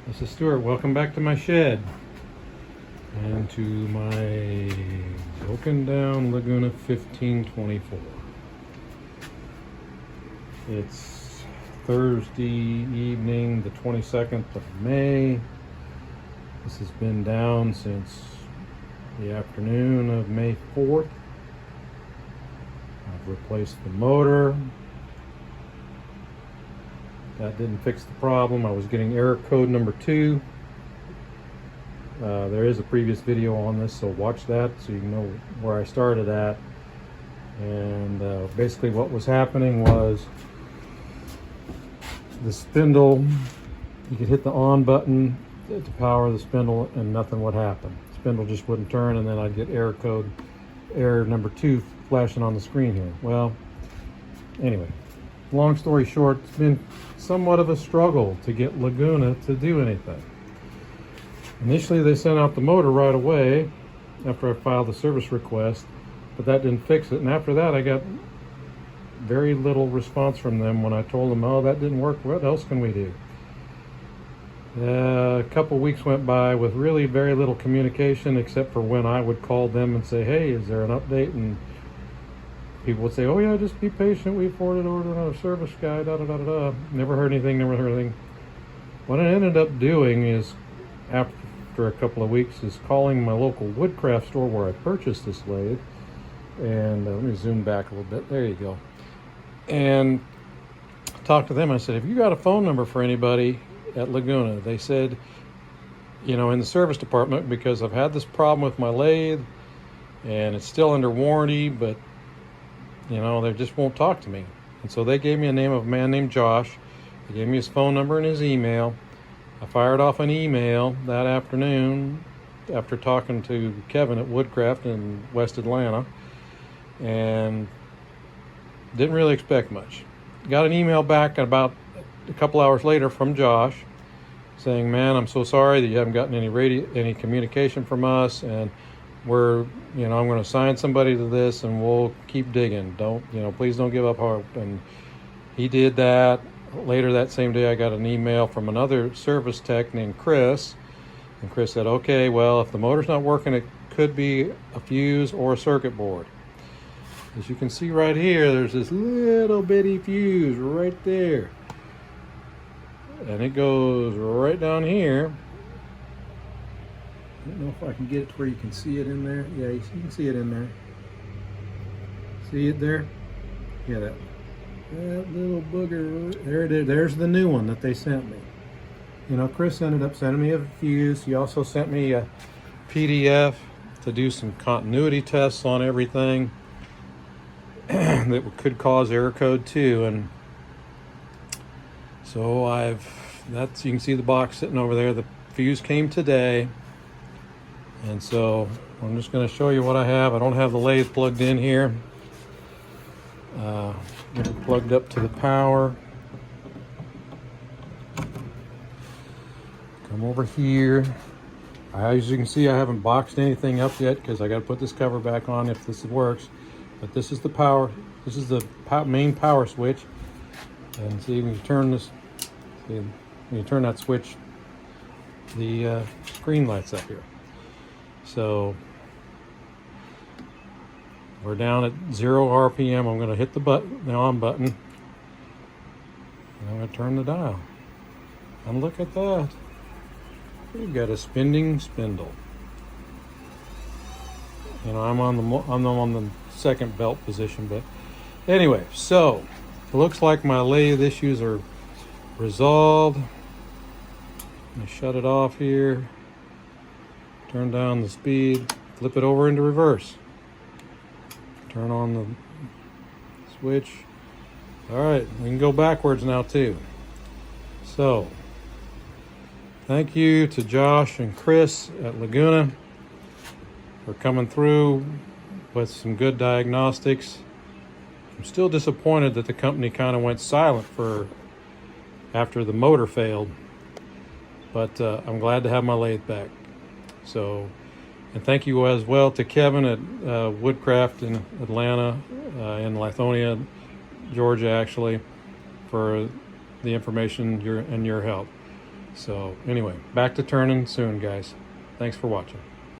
This is Stuart. Welcome back to my shed and to my broken down Laguna 1524. It's Thursday evening, the 22nd of May. This has been down since the afternoon of May 4th. I've replaced the motor. That didn't fix the problem. I was getting error code number 2. There is a previous video on this, so watch that so you know where I started at. And basically what was happening was the spindle, you could hit the on button to power the spindle and nothing would happen. The spindle just wouldn't turn, and then I'd get error number 2 flashing on the screen here. Well, anyway, long story short, it's been somewhat of a struggle to get Laguna to do anything. Initially they sent out the motor right away after I filed the service request, but that didn't fix it. And after that I got very little response from them when I told them, oh, that didn't work, what else can we do? A couple weeks went by with really very little communication, except for when I would call them and say, hey, is there an update? And people would say, oh yeah, just be patient, we forwarded over to another service guy, da da da da da. Never heard anything. What I ended up doing is, after a couple of weeks, is calling my local woodcraft store where I purchased this lathe. And let me zoom back a little bit, there you go. And talked to them. I said, have you got a phone number for anybody at Laguna? They said, you know, in the service department, because I've had this problem with my lathe and it's still under warranty, but you know, they just won't talk to me. And so they gave me a name of a man named Josh. They gave me his phone number and his email. I fired off an email that afternoon after talking to Kevin at Woodcraft in West Atlanta, and didn't really expect much. Got an email back about a couple hours later from Josh saying, man, I'm so sorry that you haven't gotten any communication from us, and I'm going to assign somebody to this and we'll keep digging. Please don't give up hope. And he did that. Later that same day, I got an email from another service tech named Chris. And Chris said, okay, well, if the motor's not working, it could be a fuse or a circuit board. As you can see right here, there's this little bitty fuse right there. And it goes right down here. I don't know if I can get it to where you can see it in there. Yeah, you can see it in there. See it there? Yeah, that little booger. There it is. There's the new one that they sent me. You know, Chris ended up sending me a fuse. He also sent me a PDF to do some continuity tests on everything that could cause error code 2. And so you can see the box sitting over there. The fuse came today. And so I'm just going to show you what I have. I don't have the lathe plugged in here. Get it plugged up to the power. Come over here. As you can see, I haven't boxed anything up yet because I got to put this cover back on if this works. But this is the power. This is the main power switch. And see, when you turn this, when you turn that switch, the screen lights up here. So we're down at 0 RPM. I'm going to hit the on button, and I'm going to turn the dial. And look at that. We've got a spinning spindle. You know, I'm on the second belt position, but anyway, so it looks like my lathe issues are resolved. Let me shut it off here. Turn down the speed, flip it over into reverse. Turn on the switch. All right, we can go backwards now too. So, thank you to Josh and Chris at Laguna for coming through with some good diagnostics. I'm still disappointed that the company kind of went silent after the motor failed, but I'm glad to have my lathe back. So, and thank you as well to Kevin at Woodcraft in Atlanta, in Lithonia, Georgia, actually, for the information and your help. So anyway, back to turning soon, guys. Thanks for watching.